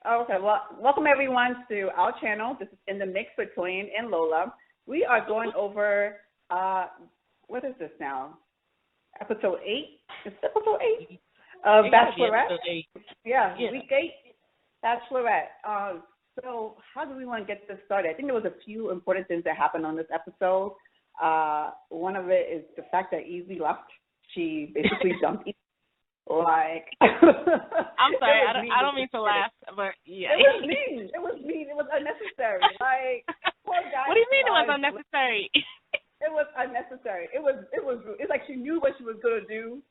Okay, well, welcome everyone to our channel. This is In the Mix with Toyin and Lola. We are going over, what is this now? Episode 8? Is it episode 8? Bachelorette? Yeah, week 8, Bachelorette. So how do we want to get this started? I think there was a few important things that happened on this episode. One of it is the fact that Easy left. She basically dumped Easy. Like, I'm sorry, I don't mean to laugh, but yeah. It was mean. It was unnecessary. Like, poor guy. What do you mean it was unnecessary? It was unnecessary. It's like she knew what she was gonna do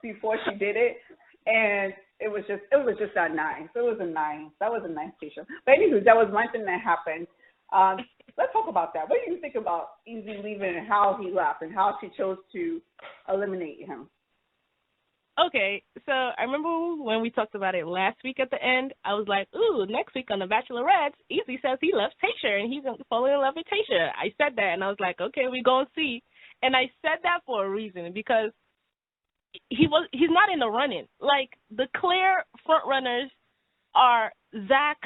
before she did it, and it was just not nice. That was a nice Tayshia. But anywho, that was one thing that happened. Let's talk about that. What do you think about Easy leaving and how he left and how she chose to eliminate him? Okay, so I remember when we talked about it last week at the end, I was like, ooh, next week on the Bachelorette, Easy says he loves Tayshia and he's falling in love with Tayshia. I said that, and I was like, okay, we're going to see. And I said that for a reason, because he's not in the running. Like, the clear front runners are Zach,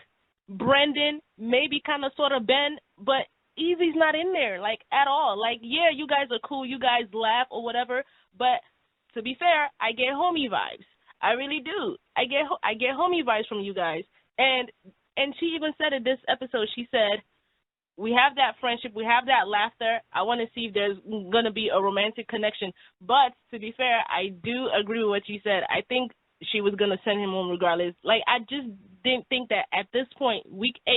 Brendan, maybe kind of sort of Ben, but Easy's not in there, like, at all. Like, yeah, you guys are cool, you guys laugh or whatever, but to be fair, I get homie vibes. I really do. I get homie vibes from you guys. And she even said in this episode, she said, we have that friendship, we have that laughter. I want to see if there's going to be a romantic connection. But to be fair, I do agree with what she said. I think she was going to send him home regardless. Like, I just didn't think that at this point, week 8,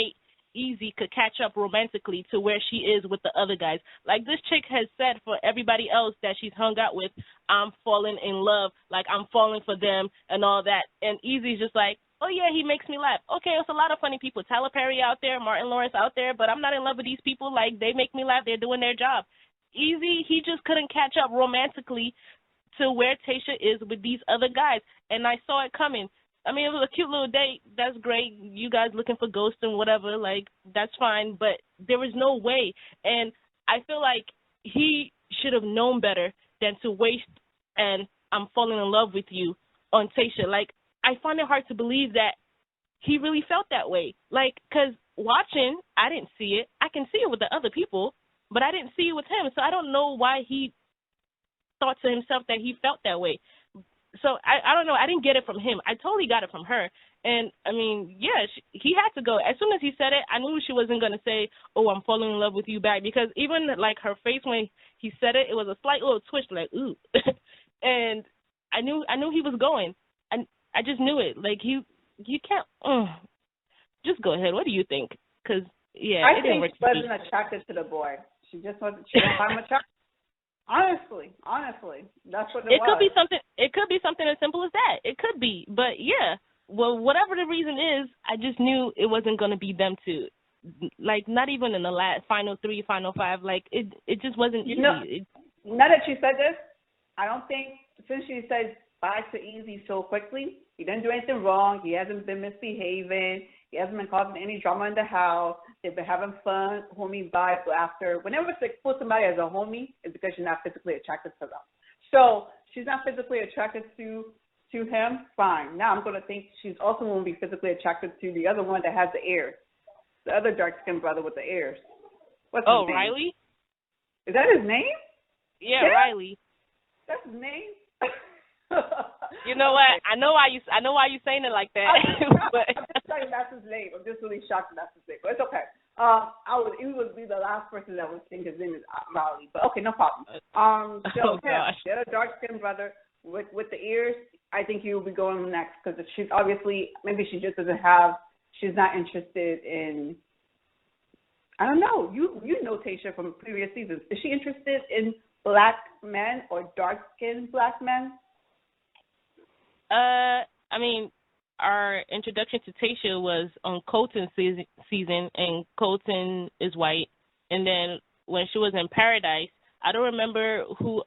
Easy could catch up romantically to where she is with the other guys. Like, this chick has said for everybody else that she's hung out with, I'm falling in love, like I'm falling for them and all that. And Easy's just like, oh yeah, he makes me laugh. Okay, it's a lot of funny people. Tyler Perry out there, Martin Lawrence out there, but I'm not in love with these people. Like, they make me laugh. They're doing their job. Easy, he just couldn't catch up romantically to where Tayshia is with these other guys. And I saw it coming. I mean, it was a cute little date. That's great. You guys looking for ghosts and whatever, like, that's fine. But there was no way. And I feel like he should have known better than to waste and I'm falling in love with you on Tayshia. Like, I find it hard to believe that he really felt that way. Like, because watching, I didn't see it. I can see it with the other people, but I didn't see it with him. So I don't know why he thought to himself that he felt that way. So I don't know. I didn't get it from him. I totally got it from her. And, I mean, yeah, he had to go. As soon as he said it, I knew she wasn't going to say, oh, I'm falling in love with you back. Because even, like, her face when he said it, it was a slight little twitch, like, ooh. And I knew he was going. I just knew it. Like, you can't, just go ahead. What do you think? Because, yeah, I think she wasn't attracted to the boy. She just wasn't. She didn't find him attractive. Honestly, that's what it was. It could be something as simple as that. It could be, but yeah. Well, whatever the reason is, I just knew it wasn't going to be them two. Like, not even in the final 3, final 5. Like, it just wasn't easy. Now that she said this, I don't think, since she said bye to Easy so quickly, he didn't do anything wrong. He hasn't been misbehaving. He hasn't been causing any drama in the house. They've been having fun, homie vibes after. Whenever they put somebody as a homie, it's because you're not physically attracted to them. So she's not physically attracted to him, fine. Now I'm going to think she's also going to be physically attracted to the other one that has the ears, the other dark-skinned brother with the ears. What's his name? Riley? Is that his name? Yeah, Riley. That's his name? You know what? I know why you saying it like that. But I'm just telling you that's his name. I'm just really shocked that's his name. But it's okay. He would be the last person that would think his name is Raleigh. But okay, no problem. So gosh. The other dark skinned brother with the ears, I think he will be going next because she's obviously, maybe she just doesn't have, she's not interested in, I don't know. You know Tayshia from previous seasons. Is she interested in black men or dark skinned black men? I mean, our introduction to Tayshia was on Colton's season, and Colton is white. And then when she was in Paradise, I don't remember who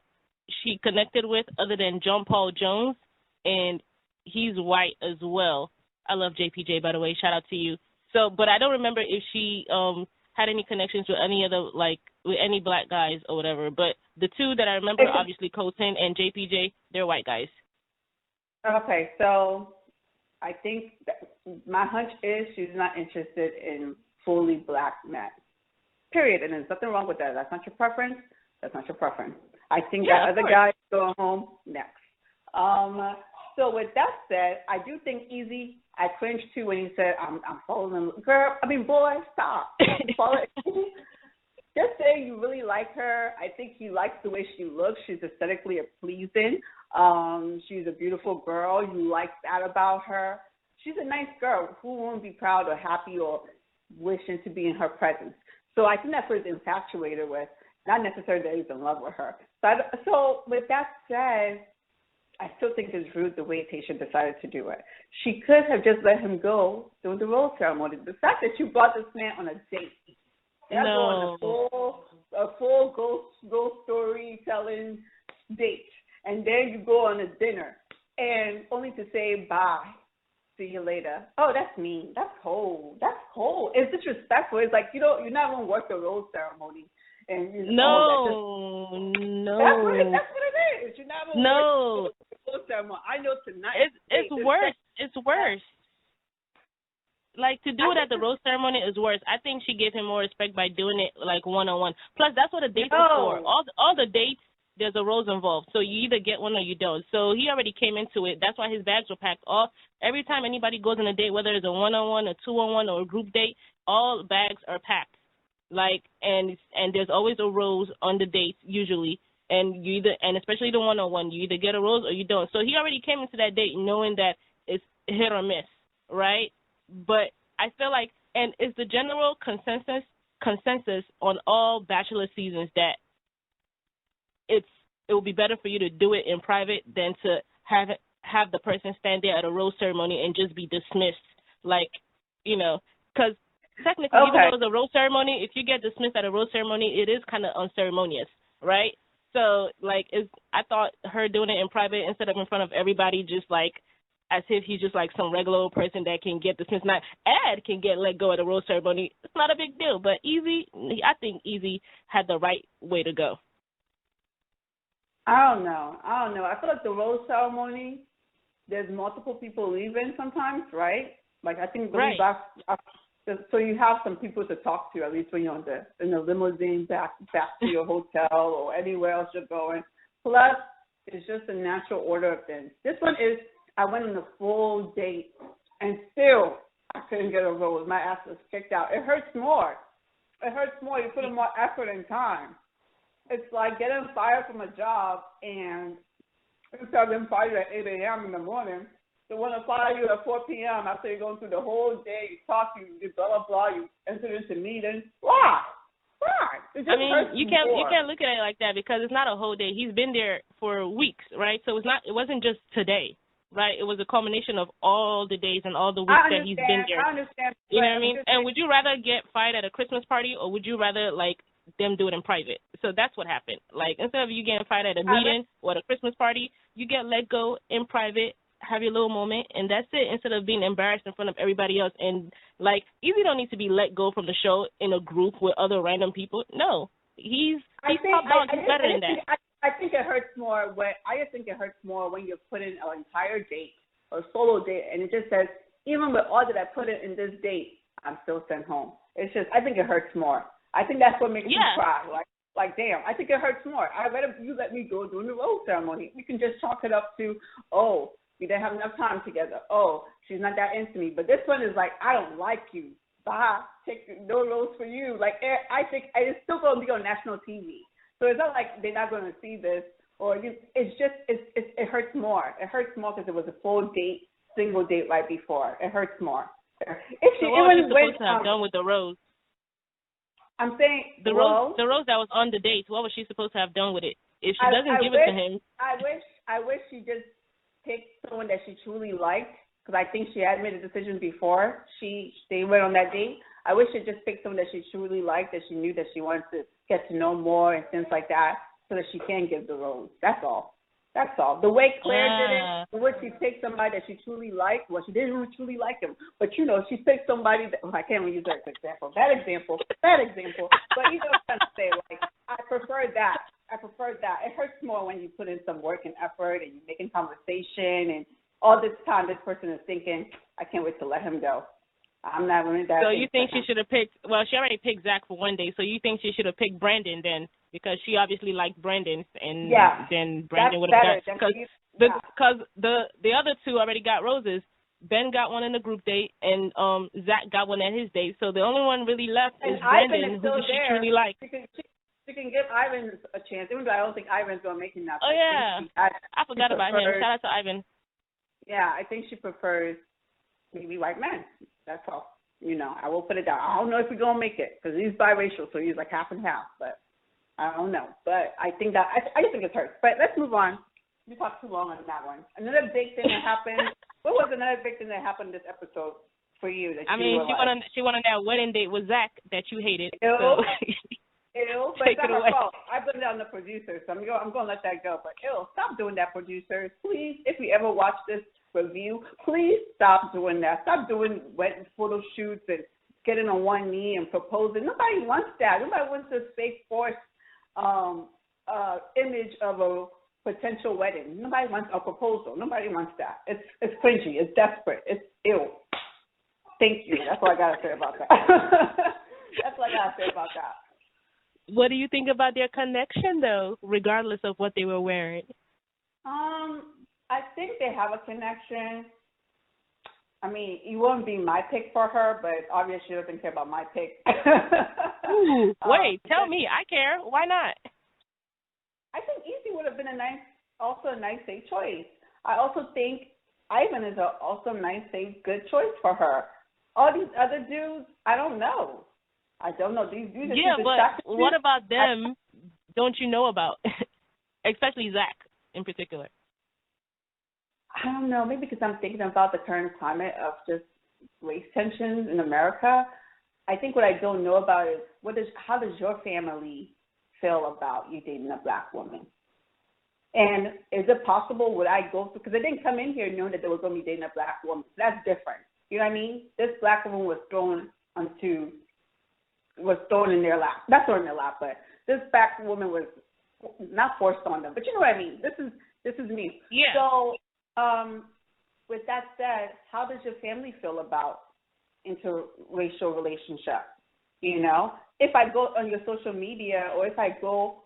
she connected with other than John Paul Jones, and he's white as well. I love JPJ, by the way. Shout out to you. So, but I don't remember if she had any connections with any other, like, with any black guys or whatever. But the two that I remember, obviously Colton and JPJ, they're white guys. Okay, so I think that my hunch is she's not interested in fully black men. Period. And there's nothing wrong with that. That's not your preference. That's not your preference. I think that other guy is going home next. So with that said, I do think Easy, I cringed too when he said, I'm following girl. I mean, boy, stop. Just say you really like her. I think he likes the way she looks. She's aesthetically pleasing. She's a beautiful girl. You like that about her. She's a nice girl. Who won't be proud or happy or wishing to be in her presence? So I think that's what he's infatuated with, not necessarily that he's in love with her. So with that said, I still think it's rude the way Tayshia decided to do it. She could have just let him go during the rose ceremony. The fact that you brought this man on a date, that's on a full ghost storytelling date, and then you go on a dinner, and only to say bye, see you later. Oh, that's mean. That's cold. That's cold. It's disrespectful. It's like you're not gonna work the rose ceremony. And no. That's what it is. You're not gonna work the rose ceremony. I know tonight. It's worse. It's worse. Like, to do it at the rose ceremony is worse. I think she gave him more respect by doing it, like, one-on-one. Plus, that's what a date is for. All the dates, there's a rose involved. So you either get one or you don't. So he already came into it. That's why his bags were packed. Every time anybody goes on a date, whether it's a one-on-one, a two-on-one, or a group date, all bags are packed. Like, and there's always a rose on the date, usually. And especially the one-on-one, you either get a rose or you don't. So he already came into that date knowing that it's hit or miss, right? But I feel like, and it's the general consensus on all Bachelor seasons that it will be better for you to do it in private than to have the person stand there at a rose ceremony and just be dismissed. Like, because technically, even though it's a rose ceremony, if you get dismissed at a rose ceremony, it is kind of unceremonious, right? So, like, I thought her doing it in private instead of in front of everybody, just like, as if he's just like some regular old person that can get dismissed. Not Ed can get let go at a rose ceremony. It's not a big deal. But I think Easy had the right way to go. I don't know. I feel like the rose ceremony, there's multiple people leaving sometimes, right? Like, I think so you have some people to talk to, at least when you're in the limousine back to your hotel or anywhere else you're going. Plus, it's just a natural order of things. This one is, I went on a full date, and still I couldn't get a rose. My ass was kicked out. It hurts more. You put in more effort and time. It's like getting fired from a job, and instead of them fired at 8 a.m. in the morning, they want to fire you at 4 p.m. after you're going through the whole day. You talk, you blah, blah, blah. You enter into meetings. Why? It just hurts you can't look at it like that because it's not a whole day. He's been there for weeks, right? So it wasn't just today. Right, it was a culmination of all the days and all the weeks that he's been there. I understand. You know what I mean? And would you rather get fired at a Christmas party, or would you rather like them do it in private? So that's what happened. Like, instead of you getting fired at a meeting or at a Christmas party, you get let go in private, have your little moment, and that's it. Instead of being embarrassed in front of everybody else, and like, Easy don't need to be let go from the show in a group with other random people. No, he's top dog. He's better than that. I think it hurts more when you're putting an entire date or solo date, and it just says, even with all that I put in this date, I'm still sent home. It's just, I think it hurts more. I think that's what makes me cry. Like, damn, I think it hurts more. I'd rather you let me go during the rose ceremony. We can just chalk it up to, oh, we didn't have enough time together. Oh, she's not that into me. But this one is like, I don't like you. Bye. No rose for you. Like, I think it's still going to be on national TV. So it's not like they're not going to see this, it hurts more. It hurts more because it was a full date, single date right before. It hurts more. What was she supposed to have done with the rose? I'm saying the rose that was on the date. What was she supposed to have done with it? If she doesn't give it to him, I wish she just picked someone that she truly liked, because I think she had made a decision before they went on that date. I wish she just picked someone that she truly liked, that she knew that she wanted to get to know more and things like that, so that she can give the rose. That's all. The way Claire did it, the way she picked somebody that she truly liked, well, she didn't really truly like him, but she picked somebody that, I can't even use that example. Bad example. But you know what I'm trying to say, like, I prefer that. It hurts more when you put in some work and effort and you're making conversation and all this time, this person is thinking, I can't wait to let him go. I'm not going to die. So you think she should have picked, well, she already picked Zach for one day, so you think she should have picked Brandon then, because she obviously liked Brandon, and then Brandon would have got, because the other two already got roses. Ben got one in the group date, and Zach got one at his date, so the only one really left is Brandon, who she truly liked. She can give Ivan a chance, even though I don't think Ivan's going to make enough. Oh, yeah. I forgot about him. Shout out to Ivan. Yeah, I think she prefers maybe white men. That's all. You know, I will put it down. I don't know if we're going to make it, because he's biracial, so he's like half and half, but I don't know. But I think that, I just think it's her. But let's move on. We talked too long on that one. Another big thing that happened, what was another big thing that happened this episode for you? That she went on that wedding date with Zach that you hated. Ew. So. Ew, but it's not her fault. I blame it on the producer, so I'm going to let that go. But ew, stop doing that, producers. Please, if you ever watch this review, please stop doing that. Stop doing wedding photo shoots and getting on one knee and proposing. Nobody wants that. Nobody wants this fake forced image of a potential wedding. Nobody wants a proposal. Nobody wants that. It's cringy. It's desperate. It's ill. Thank you. That's all I got to say about that. That's all I got to say about that. What do you think about their connection, though, regardless of what they were wearing? I think they have a connection. I mean, it won't be my pick for her, but obviously she doesn't care about my pick. Ooh, wait, tell me. I care. Why not? I think Easy would have been also a nice, safe choice. I also think Ivan is also a nice, safe, good choice for her. All these other dudes, I don't know. These dudes. Yeah, but what about them? Don't you know about? Especially Zach in particular. I don't know. Maybe because I'm thinking about the current climate of just race tensions in America. I think what I don't know about is how does your family feel about you dating a black woman? And is it possible, would I go through, because I didn't come in here knowing that they were going to be dating a black woman. That's different. You know what I mean? This black woman was thrown in their lap. Not thrown in their lap, but this black woman was not forced on them. But you know what I mean? This is me. Yeah. So, with that said, how does your family feel about interracial relationship? You know, if I go on your social media or if I go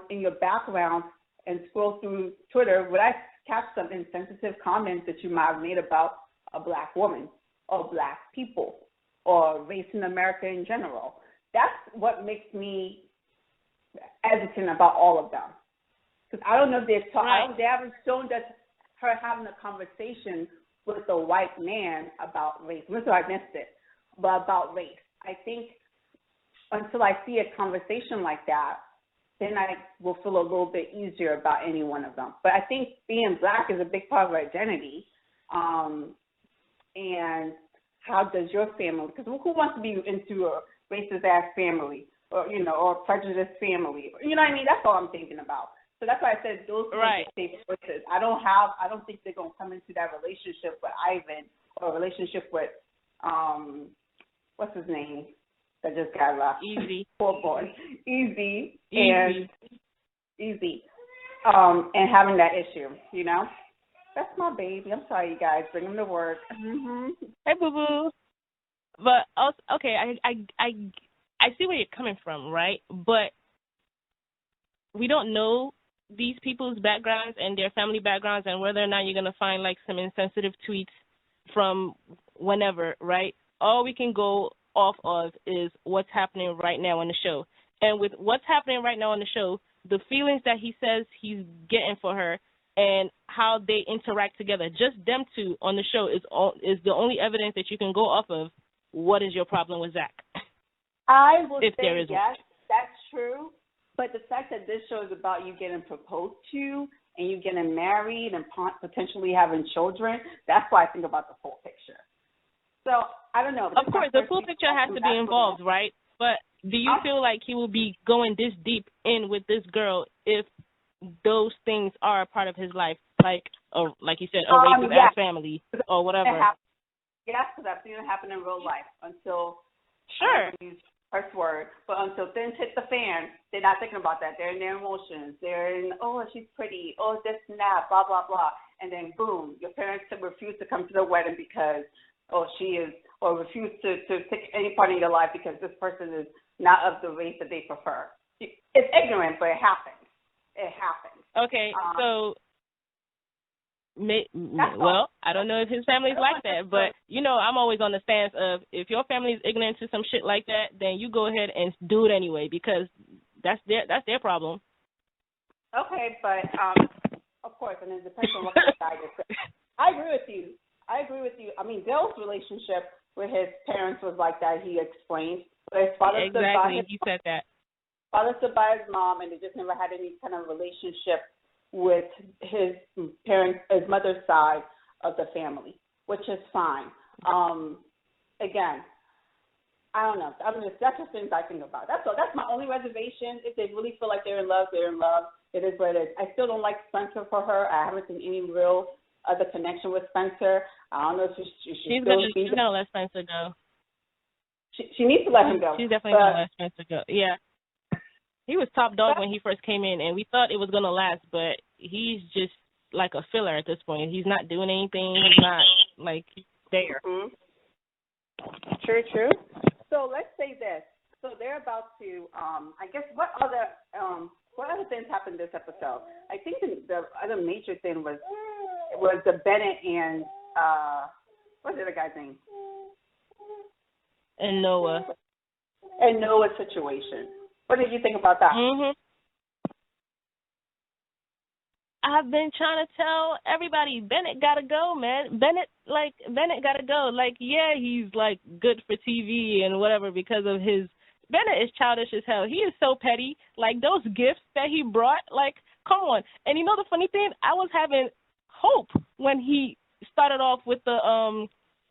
in your background and scroll through Twitter, would I catch some insensitive comments that you might have made about a black woman or black people or race in America in general? That's what makes me hesitant about all of them. Because I don't know if they haven't shown that her having a conversation with a white man about race. So I missed it, but about race. I think until I see a conversation like that, then I will feel a little bit easier about any one of them. But I think being black is a big part of our identity. And how does your family, because who wants to be into a racist ass family or, you know, or prejudiced family? You know what I mean? That's all I'm thinking about. So that's why I said those are safe choices. I don't think they're going to come into that relationship with Ivan or a relationship with, what's his name that just got left? Easy. Poor boy. Easy. And having that issue, you know? That's my baby. I'm sorry, you guys. Bring him to work. Mm-hmm. Hey, boo-boo. But, also, okay, I see where you're coming from, right? But we don't know these people's backgrounds and their family backgrounds and whether or not you're going to find, like, some insensitive tweets from whenever, right? All we can go off of is what's happening right now on the show. And with what's happening right now on the show, the feelings that he says he's getting for her and how they interact together, just them two on the show is the only evidence that you can go off of. What is your problem with Zach? I will if say there is yes, that's true. But the fact that this show is about you getting proposed to and you getting married and potentially having children, that's why I think about the full picture. So, I don't know. Of course, the full picture has to be involved, right? But do you feel like he will be going this deep in with this girl if those things are a part of his life, like you said, a racist-ass family or whatever? Yes, because I've seen it happen in real life until sure. First word, but until things hit the fan, they're not thinking about that. They're in their emotions. They're in, oh, she's pretty, oh, this and that, blah, blah, blah. and then boom, your parents refuse to come to the wedding because, or refuse to take any part of your life because this person is not of the race that they prefer. It's ignorant, but it happens. It happens. Okay, so, well, I don't know if his family's like that, but, I'm always on the stance of if your family's ignorant to some shit like that, then you go ahead and do it anyway because that's their problem. Okay, but, of course, and it depends on what the guy is. I agree with you. I mean, Dale's relationship with his parents was like that, he explained. But his father he said that. Father stood by his mom, and they just never had any kind of relationship with his parents, his mother's side of the family, which is fine. Again, I don't know. That's just things I think about. That's all. That's my only reservation. If they really feel like they're in love, they're in love. It is what it is. I still don't like Spencer for her. I haven't seen any real other connection with Spencer. I don't know if she's gonna let Spencer go. She needs to let him go. She's definitely gonna let Spencer go. Yeah. He was top dog when he first came in, and we thought it was going to last, but he's just like a filler at this point. He's not doing anything. He's not, there. Mm-hmm. True. So let's say this. So they're about to, I guess, what other things happened this episode? I think the other major thing was the Bennett and, what's the other guy's name? And Noah. And Noah's situation. What did you think about that? Mm-hmm. I've been trying to tell everybody, Bennett got to go, man. Bennett got to go. Yeah, he's, good for TV and whatever because of his – Bennett is childish as hell. He is so petty. Those gifts that he brought, come on. And you know the funny thing? I was having hope when he started off with the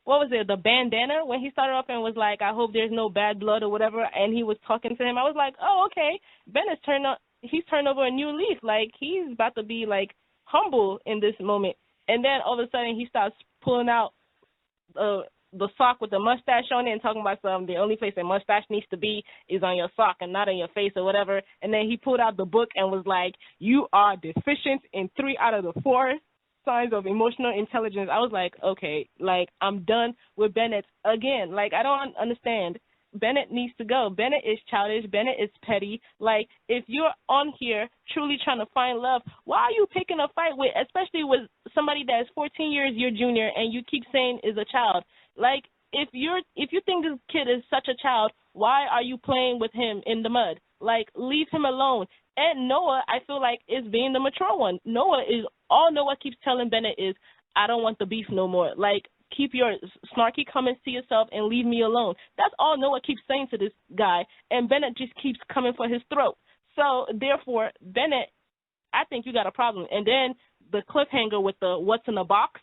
the bandana, when he started off and was like, I hope there's no bad blood or whatever, and he was talking to him. I was like, oh, okay, Bennett's he's turned over a new leaf. He's about to be, humble in this moment. And then all of a sudden he starts pulling out the sock with the mustache on it and talking about the only place a mustache needs to be is on your sock and not on your face or whatever. And then he pulled out the book and was like, you are deficient in 3 out of the 4 signs of emotional intelligence. I was like, okay, I'm done with Bennett again. I don't understand. Bennett needs to go. Bennett is childish. Bennett is petty. If you're on here truly trying to find love, why are you picking a fight with, especially with somebody that is 14 years your junior and you keep saying is a child? If you think this kid is such a child, why are you playing with him in the mud? Leave him alone. And Noah, I feel is being the mature one. All Noah keeps telling Bennett is, I don't want the beef no more. Keep your snarky comments to yourself and leave me alone. That's all Noah keeps saying to this guy, and Bennett just keeps coming for his throat. So, therefore, Bennett, I think you got a problem. And then the cliffhanger with the what's in the box,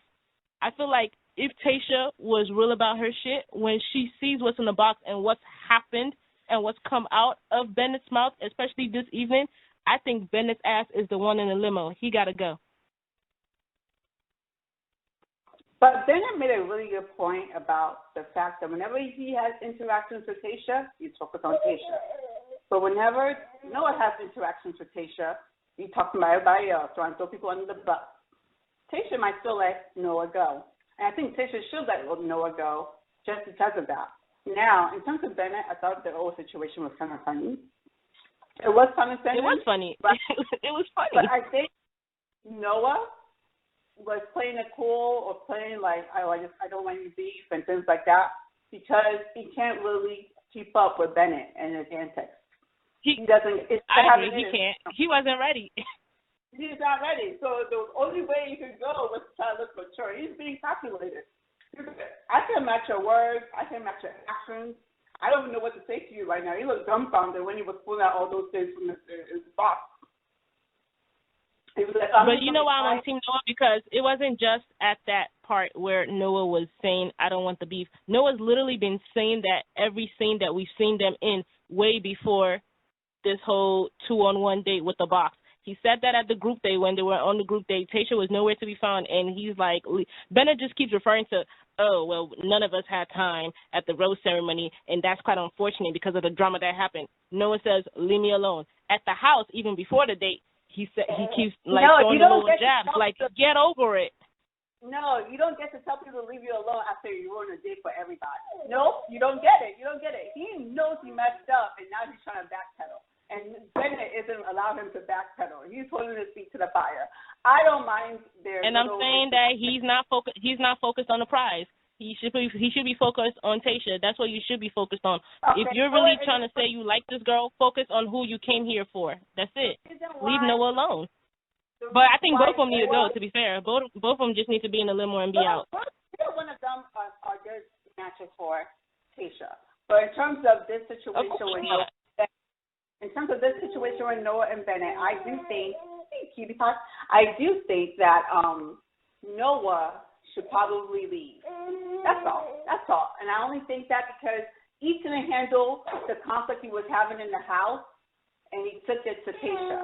I feel if Tayshia was real about her shit, when she sees what's in the box and what's happened and what's come out of Bennett's mouth, especially this evening, I think Bennett's ass is the one in the limo. He got to go. But Bennett made a really good point about the fact that whenever he has interactions with Tayshia, he's focused on Tayshia. But whenever Noah has interactions with Tayshia, he talks about everybody else, trying to throw people under the bus. Tayshia might still let Noah go. And I think Tayshia should let Noah go just because of that. Now, in terms of Bennett, I thought the whole situation was kind of funny. It was condescending. It was funny. But, it was funny. But I think Noah was playing it cool or playing I don't want any beef and things like that because he can't really keep up with Bennett and his antics. He doesn't. I agree. He can't. He wasn't ready. He's not ready. So the only way you could go was to try to look mature. He's being calculated. I can match your words. I can match your actions. I don't even know what to say to you right now. He looked dumbfounded when he was pulling out all those things from his box. But you know why I'm on Team Noah? Because it wasn't just at that part where Noah was saying, I don't want the beef. Noah's literally been saying that every scene that we've seen them in way before this whole 2-on-1 date with the box. He said that at the group date when they were on the group date. Tayshia was nowhere to be found, and he's like, Bennett just keeps referring to, oh, well, none of us had time at the rose ceremony, and that's quite unfortunate because of the drama that happened. Noah says, leave me alone. At the house, even before the date, he keeps throwing little jabs, get over it. No, you don't get to tell people to leave you alone after you ruin a date for everybody. No, you don't get it. You don't get it. He knows he messed up, and now he's trying to backpedal. And Bennett isn't allowing him to backpedal. He's holding his feet to the fire. I don't mind their. And I'm saying that he's not focused. He's not focused on the prize. He should be focused on Tayshia. That's what you should be focused on. Okay. If you're really trying to say you like this girl, focus on who you came here for. That's it. Leave Noah alone. But I think both of them need to go, to be fair. Both of them just need to be in the limo and be out. Either one of them are good matches for Tayshia. But in terms of this situation with Noah, and Bennett, I do think, cutie pie, I do think that Noah should probably leave. That's all. And I only think that because he couldn't handle the conflict he was having in the house, and he took it to Tayshia.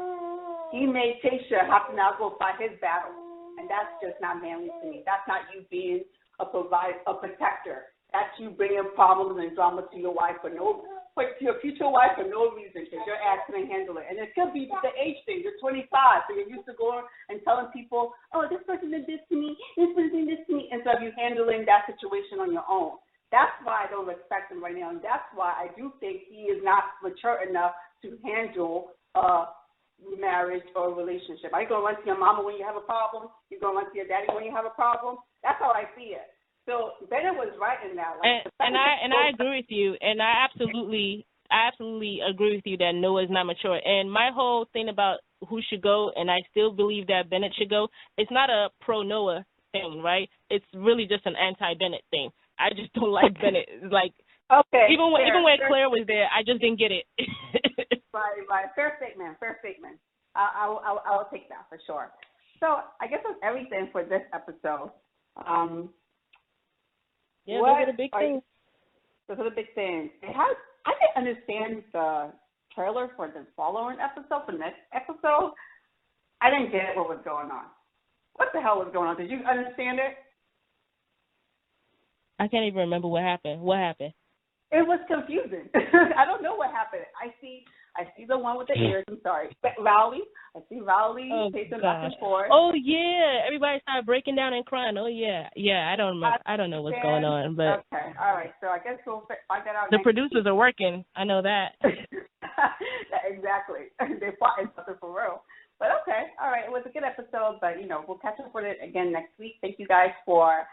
He made Tayshia have to now go fight his battle, and that's just not manly to me. That's not you being a protector. That's you bringing problems and drama to your wife to your future wife for no reason because your ass couldn't handle it. And it could be the age thing. You're 25, so you're used to going and telling people, oh, this person did this to me, this person did this to me, instead of you handling that situation on your own. That's why I don't respect him right now, and that's why I do think he is not mature enough to handle marriage or relationship. Are you going to run to your mama when you have a problem? You're going to run to your daddy when you have a problem? That's how I see it. So Bennett was right in that. I agree with you, and I absolutely agree with you that Noah is not mature. And my whole thing about who should go, and I still believe that Bennett should go, it's not a pro-Noah thing, right? It's really just an anti-Bennett thing. I just don't like Bennett. Like, okay, even when Claire was there, I just didn't get it. Right. Fair statement. I'll take that for sure. So I guess that's everything for this episode. Yeah, those are the big things. Those are the big things. I didn't understand the trailer for the following episode, for the next episode. I didn't get what was going on. What the hell was going on? Did you understand it? I can't even remember what happened. What happened? It was confusing. I don't know what happened. I see the one with the ears. I'm sorry. Rowley. I see Rowley pacing back and forth. Oh yeah, everybody started breaking down and crying. Oh yeah. I don't remember. I don't know what's going on, but okay. All right. So I guess we'll find that out. The producers are working. I know that. Exactly. They're plotting something for real. But okay. All right. It was a good episode, but we'll catch up with it again next week. Thank you guys for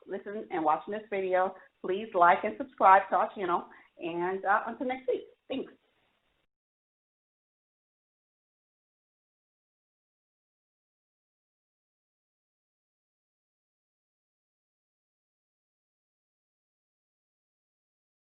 listening and watching this video. Please like and subscribe to our channel. And until next week. Thanks.